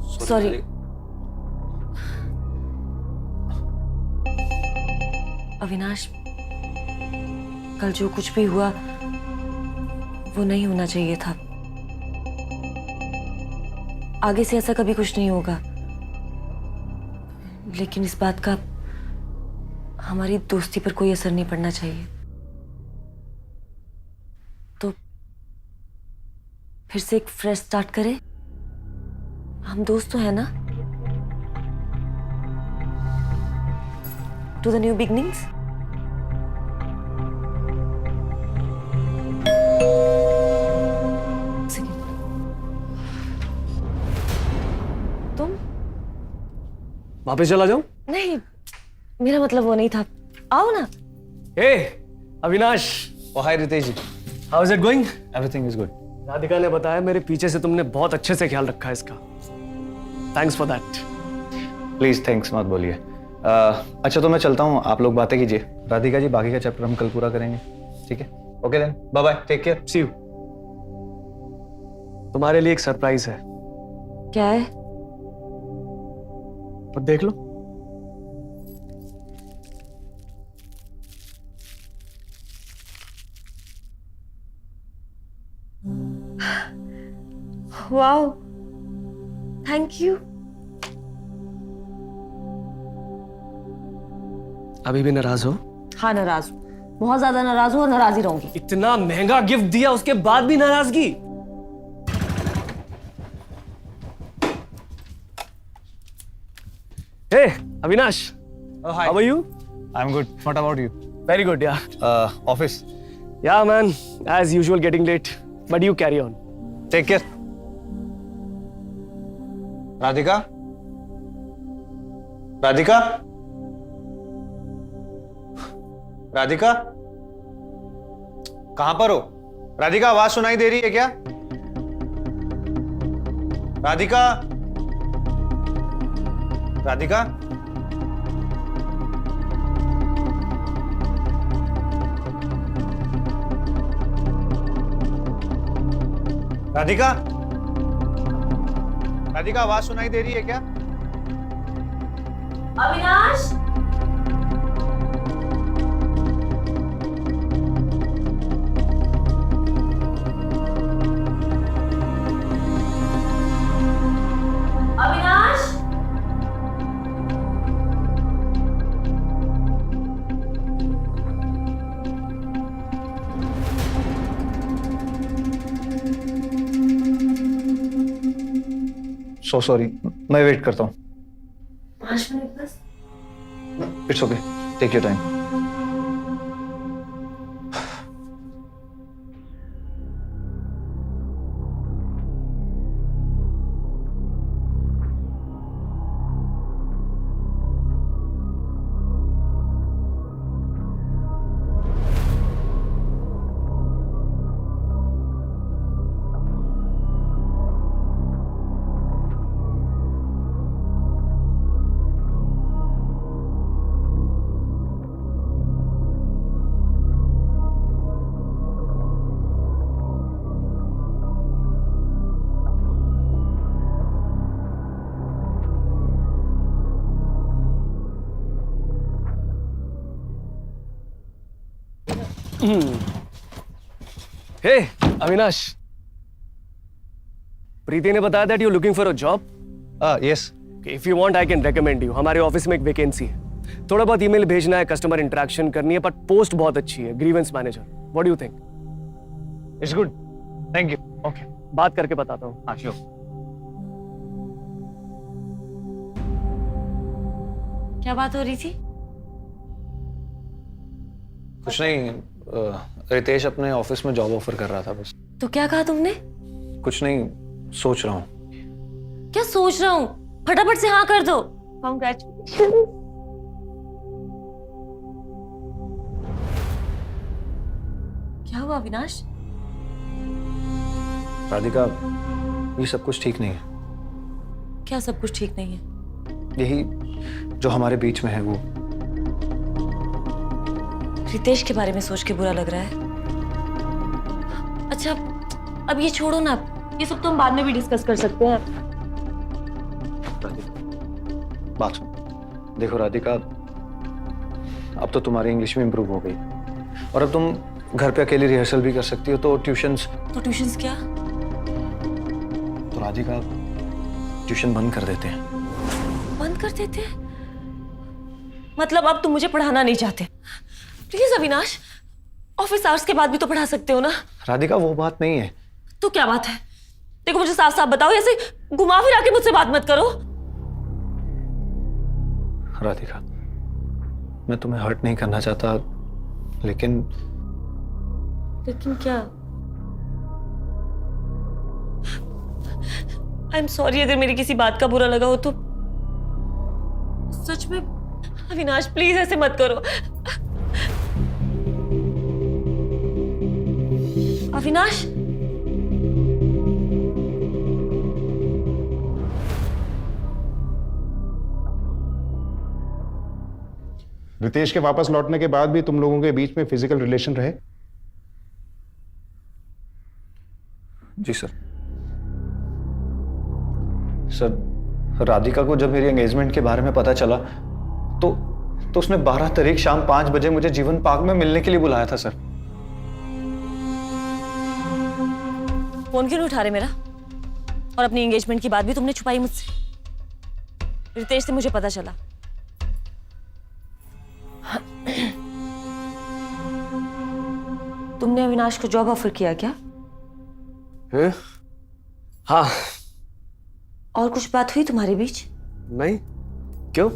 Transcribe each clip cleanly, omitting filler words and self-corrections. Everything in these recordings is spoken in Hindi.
सॉरी। अविनाश, कल जो कुछ भी हुआ वो नहीं होना चाहिए था। आगे से ऐसा कभी कुछ नहीं होगा। लेकिन इस बात का हमारी दोस्ती पर कोई असर नहीं पड़ना चाहिए। तो फिर से एक फ्रेश स्टार्ट करें। हम दोस्त तो हैं ना? To the new beginnings. तुम वापस चला जाऊं? नहीं, मेरा मतलब वो नहीं था। आओ ना। Hey Avinash. Hi Ritesh ji. How is it going? Everything is good. Radhika ने बताया मेरे पीछे से तुमने बहुत अच्छे से ख्याल रखा है इसका। Thanks for that. Please thanks मत बोलिए। अच्छा तो मैं चलता हूँ, आप लोग बातें कीजिए। राधिका जी बाकी का चैप्टर हम कल पूरा करेंगे, ठीक है? Okay then, bye bye, take care, see you. तुम्हारे लिए एक सरप्राइज है। क्या है? तो देख लो। Wow, thank you. अभी भी नाराज हो? हाँ, नाराज हूँ, बहुत ज्यादा नाराज हूँ और नाराज ही रहूंगी। इतना महंगा गिफ्ट दिया उसके बाद भी नाराजगी? Hey Avinash, how are you? I am good, what about you? Very good ya. Office? Ya man, as usual getting late, but you carry on. Take care. Radhika, Radhika, Radhika, कहां पर हो? राधिका, आवाज सुनाई दे रही है क्या? राधिका, राधिका, राधिका, राधिका, आवाज सुनाई दे रही है क्या? अविनाश, अविनाश, सो सॉरी, मैं वेट करता हूँ। 5 मिनट बस। It's okay, take your time. Hey Avinash, Preeti ने बताया that you looking for a job. Yes. If you want I can recommend you. हमारे ऑफिस में एक वैकेंसी है। थोड़ा बहुत ईमेल भेजना है, कस्टमर इंटरेक्शन करनी है, बट पोस्ट बहुत अच्छी है, grievance manager. What do you think? It's good, thank you. Okay, बात करके बताता हूँ। हाँ श्योर। क्या बात हो रही थी? कुछ नहीं, रितेश अपने ऑफिस में जॉब ऑफर कर रहा था बस। तो क्या कहा तुमने? कुछ नहीं, सोच रहा हूँ। क्या सोच रहा हूँ? फटाफट से हाँ कर दो। कांग्रेचुलेशन। क्या हुआ अविनाश? राधिका, ये सब कुछ ठीक नहीं है। क्या सब कुछ ठीक नहीं है? यही जो हमारे बीच में है वो। रितेश के बारे में सोच के बुरा लग रहा है। अच्छा, अब ये छोड़ो ना, ये सब तो हम बाद में भी डिस्कस कर सकते हैं। बात सुन। देखो राधिका, अब तो तुम्हारी इंग्लिश में इम्प्रूव हो गई और अब तुम घर पे अकेली रिहर्सल भी कर सकती हो, तो ट्यूशंस क्या? तो राधिका ट्यूशन बंद कर देते हैं। बंद कर देते हैं? मतलब अब तुम मुझे पढ़ाना नहीं चाहते? प्लीज अविनाश, ऑफिस आवर्स के बाद भी तो पढ़ा सकते हो ना। राधिका वो बात नहीं है। तो क्या बात है? देखो मुझे साफ साफ बताओ, ऐसे घुमा फिरा के मुझसे बात मत करो। राधिका, मैं तुम्हें हर्ट नहीं करना चाहता, लेकिन क्या? आई एम सॉरी अगर मेरी किसी बात का बुरा लगा हो तो। सच में अविनाश, प्लीज ऐसे मत करो। अविनाश, रितेश के वापस लौटने के बाद भी तुम लोगों के बीच में फिजिकल रिलेशन रहे? जी सर। सर, राधिका को जब मेरी एंगेजमेंट के बारे में पता चला तो उसने 12 तारीख शाम 5 बजे मुझे जीवन पार्क में मिलने के लिए बुलाया था सर। फोन क्यों नहीं उठा रहे मेरा? और अपनी एंगेजमेंट की बात भी तुमने छुपाई मुझसे। रितेश से मुझे पता चला। तुमने अविनाश को जॉब ऑफर किया क्या? हाँ। और कुछ बात हुई तुम्हारे बीच? नहीं, क्यों?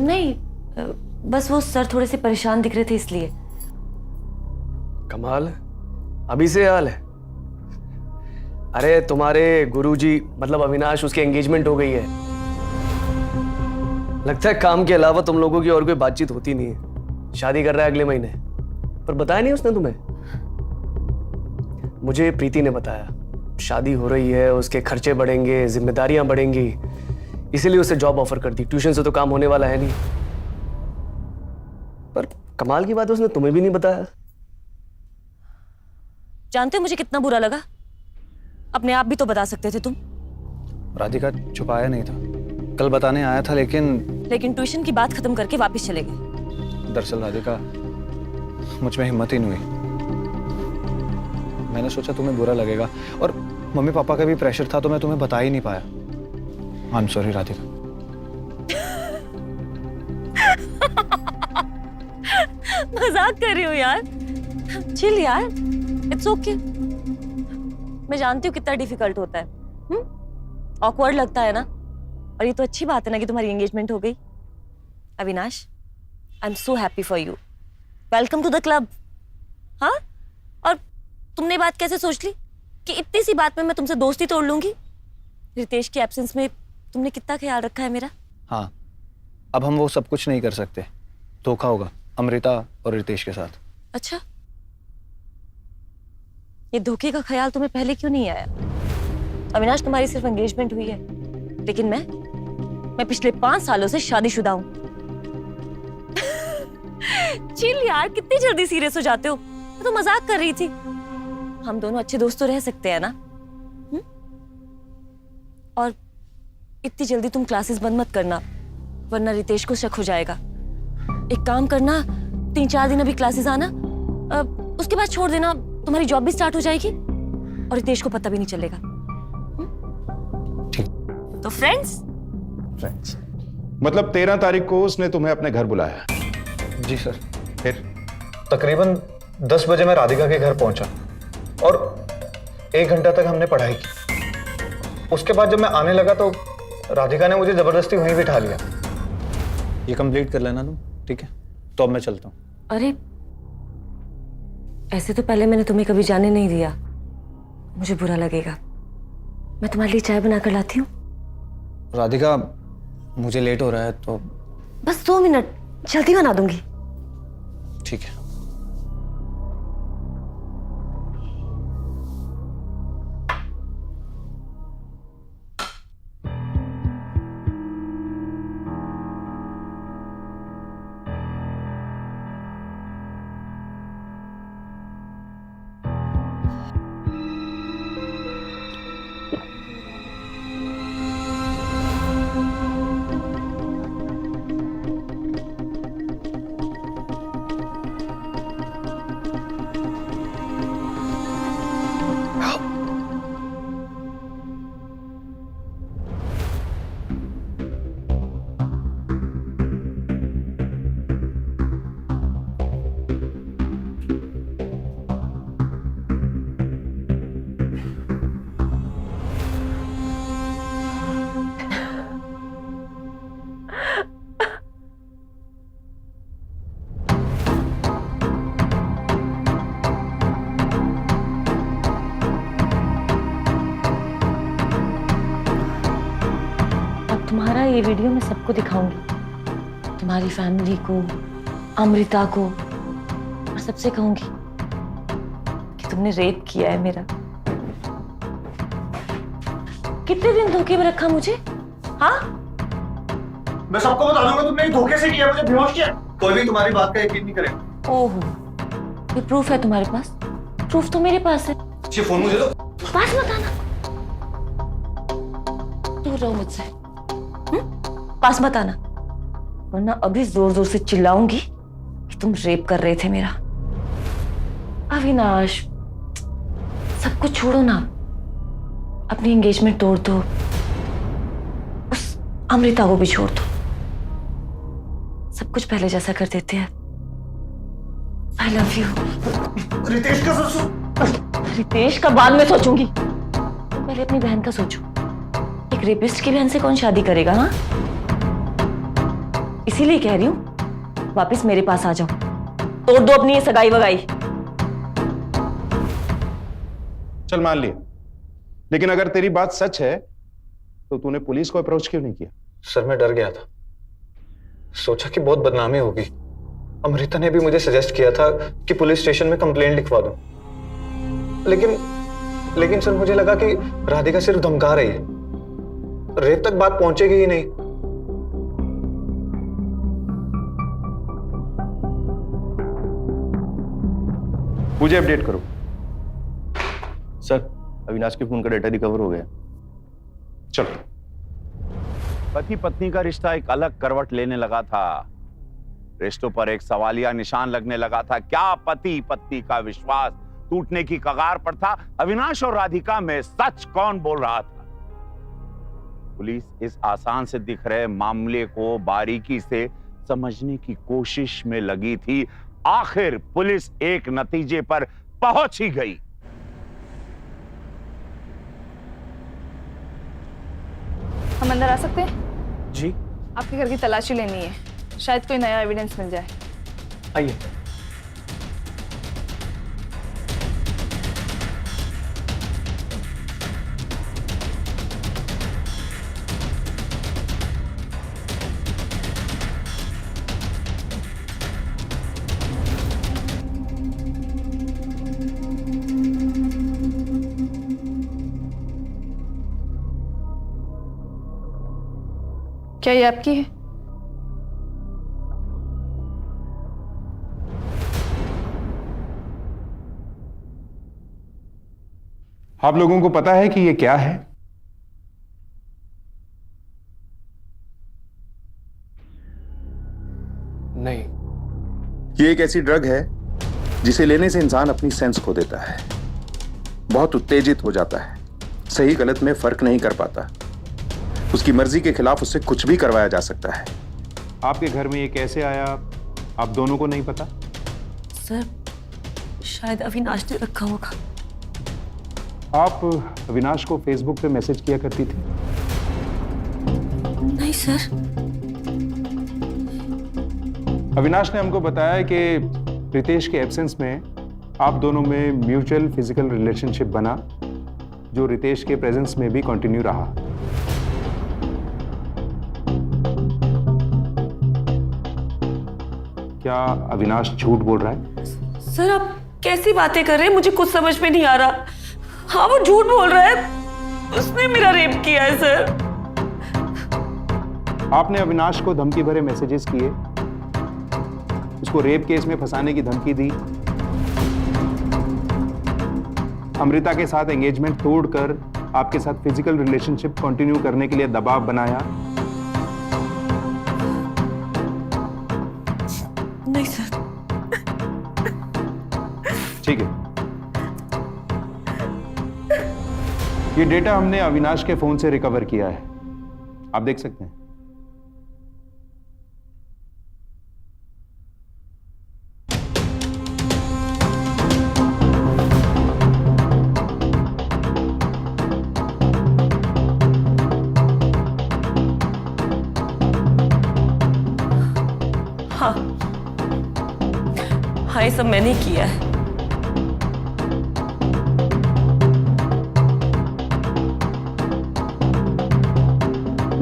नहीं, बस वो सर थोड़े से परेशान दिख रहे थे इसलिए। कमाल है, अभी से हाल है। अरे तुम्हारे गुरुजी मतलब अविनाश, उसकी एंगेजमेंट हो गई है। लगता है काम के अलावा तुम लोगों की और कोई बातचीत होती नहीं है। शादी कर रहा है अगले महीने, पर बताया नहीं उसने तुम्हें? मुझे प्रीति ने बताया। शादी हो रही है, उसके खर्चे बढ़ेंगे, जिम्मेदारियां बढ़ेंगी, इसीलिए उसे जॉब ऑफर कर दी। ट्यूशन से तो काम होने वाला है नहीं। पर कमाल की बात है, उसने तुम्हें भी नहीं बताया। जानते हो मुझे कितना बुरा लगा? अपने आप भी तो बता सकते थे तुम। राधिका, छुपाया नहीं था, कल बताने आया था, लेकिन ट्यूशन की बात खत्म करके वापस चले गए। दरअसल राधिका, मुझ में हिम्मत ही नहीं हुई। मैंने सोचा तुम्हें बुरा लगेगा, और मम्मी पापा का भी प्रेशर था, तो मैं तुम्हें बता ही नहीं पाया। I am sorry Radhika. मजाक कर रही हो यार? चिल यार, इट्स ओके। मैं जानती हूँ कितना डिफिकल्ट होता है, ऑकवर्ड लगता है ना। और ये तो अच्छी बात है ना कि तुम्हारी एंगेजमेंट हो गई। Avinash, I am so happy for you. Welcome to the club. हाँ, और तुमने बात कैसे सोच ली कि इतनी सी बात में मैं तुमसे दोस्ती तोड़ लूंगी? रितेश की एब्सेंस में तुमने कितना ख्याल रखा है मेरा। हाँ, अब हम वो सब कुछ नहीं कर सकते। धोखा होगा अमृता और रितेश के साथ। अच्छा, ये धोखे का ख्याल तुम्हें पहले क्यों नहीं आया? अविनाश, तुम्हारी सिर्फ एंगेजमेंट हुई है, लेकिन मैं पिछले 5 सालों से शादीशुदा हूं। चिल यार, कितनी जल्दी सीरियस हो जाते हो? मैं तो मजाक कर रही थी। हम दोनों अच्छे दोस्त तो रह सकते हैं ना? और इतनी जल्दी तुम क्लासेस बंद मत करना, वरना रितेश को शक हो जाएगा। एक काम करना, 3-4 दिन अभी क्लासेस आना, उसके बाद छोड़ देना। तुम्हारी जॉब भी स्टार्ट हो जाएगी और रितेश को पता भी नहीं चलेगा। ठीक। तो फ्रेंड्स मतलब 13 तारीख को उसने तुम्हें अपने घर बुलाया? जी सर। फिर तकरीबन 10 बजे मैं राधिका के घर पहुंचा और 1 घंटा तक हमने पढ़ाई की। उसके बाद जब मैं आने लगा तो राधिका ने मुझे जबरदस्ती वहीं बिठा लिया। ये कंप्लीट कर लेना तुम, ठीक है? तो अब मैं चलता हूँ। अरे, ऐसे तो पहले मैंने तुम्हें कभी जाने नहीं दिया, मुझे बुरा लगेगा। मैं तुम्हारे लिए चाय बनाकर लाती हूँ। राधिका, मुझे लेट हो रहा है तो। बस 2 मिनट, जल्दी बना दूंगी। ठीक है। तुम्हारा ये वीडियो मैं सबको दिखाऊंगी, तुम्हारी फैमिली को, अमृता को, और सबसे कहूंगी कि तुमने रेप किया है मेरा। कितने दिन धोखे में रखा मुझे? हाँ, मैं सबको बता दूंगा तुमने धोखे से किया, मुझे बेहोश किया। कोई भी तुम्हारी बात का यकीन नहीं करेगा। ओहो, ये प्रूफ है तुम्हारे पास? प्रूफ तो मेरे पास है। ये फोन मुझे दो। पास मत आना, दूर रहो मुझसे। पास मत आना, वरना अभी जोर जोर से चिल्लाऊंगी कि तुम रेप कर रहे थे मेरा। अविनाश, सब कुछ छोड़ो ना, अपनी एंगेजमेंट तोड़ दो, उस अमृता को भी छोड़ दो, सब कुछ पहले जैसा कर देते हैं। I love you. रितेश का सोचो। रितेश का बाद में सोचूंगी, पहले अपनी बहन का सोचो। एक रेपिस्ट की बहन से कौन शादी करेगा? हाँ, इसीलिए कह रही हूं, वापस मेरे पास आ जाओ, तोड़ दो अपनी ये सगाई वगाई। चल मान लिया, लेकिन अगर तेरी बात सच है तो तूने पुलिस को अप्रोच क्यों नहीं किया? सर मैं डर गया था, सोचा कि बहुत बदनामी होगी। अमृता ने भी मुझे सजेस्ट किया था कि पुलिस स्टेशन में कंप्लेंट लिखवा दूं, लेकिन सर मुझे लगा कि राधिका सिर्फ धमका रही है, रेप तक बात पहुंचेगी ही नहीं। मुझे अपडेट करो। सर, अविनाश के फोन का डेटा रिकवर हो गया। चलो। पति पत्नी का रिश्ता एक अलग करवट लेने लगा था, रिश्तों पर एक सवालिया निशान लगने लगा था। क्या पति पत्नी का विश्वास टूटने की कगार पर था? अविनाश और राधिका में सच कौन बोल रहा था? पुलिस इस आसान से दिख रहे मामले को बारीकी से समझने की कोशिश में लगी थी। आखिर पुलिस एक नतीजे पर पहुंच ही गई। हम अंदर आ सकते हैं? जी आपके घर की तलाशी लेनी है, शायद कोई नया एविडेंस मिल जाए। आइए। क्या ये आपकी है? आप लोगों को पता है कि ये क्या है? नहीं। ये एक ऐसी ड्रग है जिसे लेने से इंसान अपनी सेंस खो देता है, बहुत उत्तेजित हो जाता है, सही गलत में फर्क नहीं कर पाता, उसकी मर्जी के खिलाफ उससे कुछ भी करवाया जा सकता है। आपके घर में ये कैसे आया, आप दोनों को नहीं पता? सर, शायद अविनाश ने रखा होगा। आप अविनाश को फेसबुक पे मैसेज किया करती थी? नहीं सर। अविनाश ने हमको बताया कि रितेश के एब्सेंस में आप दोनों में म्यूचुअल फिजिकल रिलेशनशिप बना, जो रितेश के प्रेजेंस में भी कंटिन्यू रहा। क्या अविनाश झूठ बोल रहा है? सर, आप कैसी बातें कर रहे हैं? मुझे कुछ समझ में नहीं आ रहा। हाँ, वो झूठ बोल रहा है, उसने मेरा रेप किया है सर। आपने अविनाश को धमकी भरे मैसेजेस किए, उसको रेप केस में फंसाने की धमकी दी, अमृता के साथ एंगेजमेंट तोड़कर आपके साथ फिजिकल रिलेशनशिप कंटिन्यू करने के लिए दबाव बनाया। नहीं सर। ठीक है, ये डेटा हमने अविनाश के फोन से रिकवर किया है, आप देख सकते हैं। हाँ हाँ, ये सब मैंने किया है।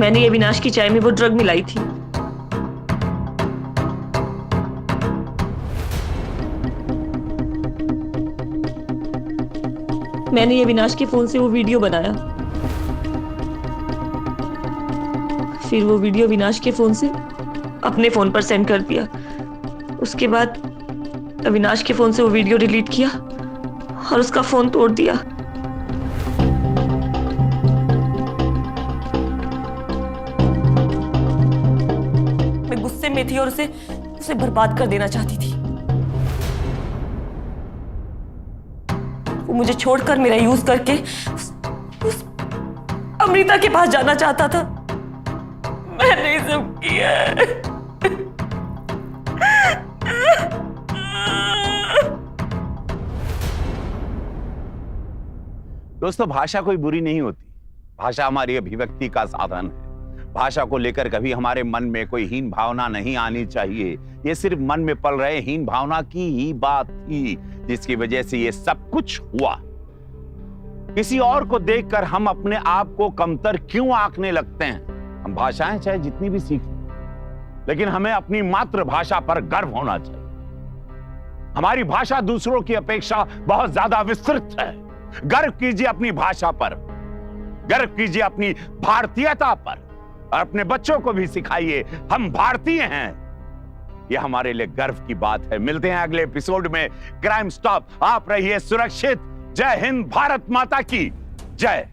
मैंने ये अविनाश की चाय में वो ड्रग मिलाई थी। मैंने ये अविनाश के फोन से वो वीडियो बनाया, फिर वो वीडियो अविनाश के फोन से अपने फोन पर सेंड कर दिया। उसके बाद अविनाश के फोन से वो वीडियो डिलीट किया और उसका फोन तोड़ दिया। मैं गुस्से में थी और उसे बर्बाद कर देना चाहती थी। वो मुझे छोड़कर मेरा यूज करके उस अमृता के पास जाना चाहता था। मैंने सब किया। दोस्तों, भाषा कोई बुरी नहीं होती। भाषा हमारी अभिव्यक्ति का साधन है। भाषा को लेकर कभी हमारे मन में कोई हीन भावना नहीं आनी चाहिए। ये सिर्फ मन में पल रहे हीन भावना की ही बात थी जिसकी वजह से ये सब कुछ हुआ। किसी और को देखकर हम अपने आप को कमतर क्यों आंकने लगते हैं? हम भाषाएं चाहे जितनी भी सीख लें, लेकिन हमें अपनी मातृभाषा पर गर्व होना चाहिए। हमारी भाषा दूसरों की अपेक्षा बहुत ज्यादा विस्तृत है। गर्व कीजिए अपनी भाषा पर, गर्व कीजिए अपनी भारतीयता पर, और अपने बच्चों को भी सिखाइए हम भारतीय हैं। यह हमारे लिए गर्व की बात है। मिलते हैं अगले एपिसोड में क्राइम स्टॉप। आप रहिए सुरक्षित। जय हिंद, भारत माता की जय।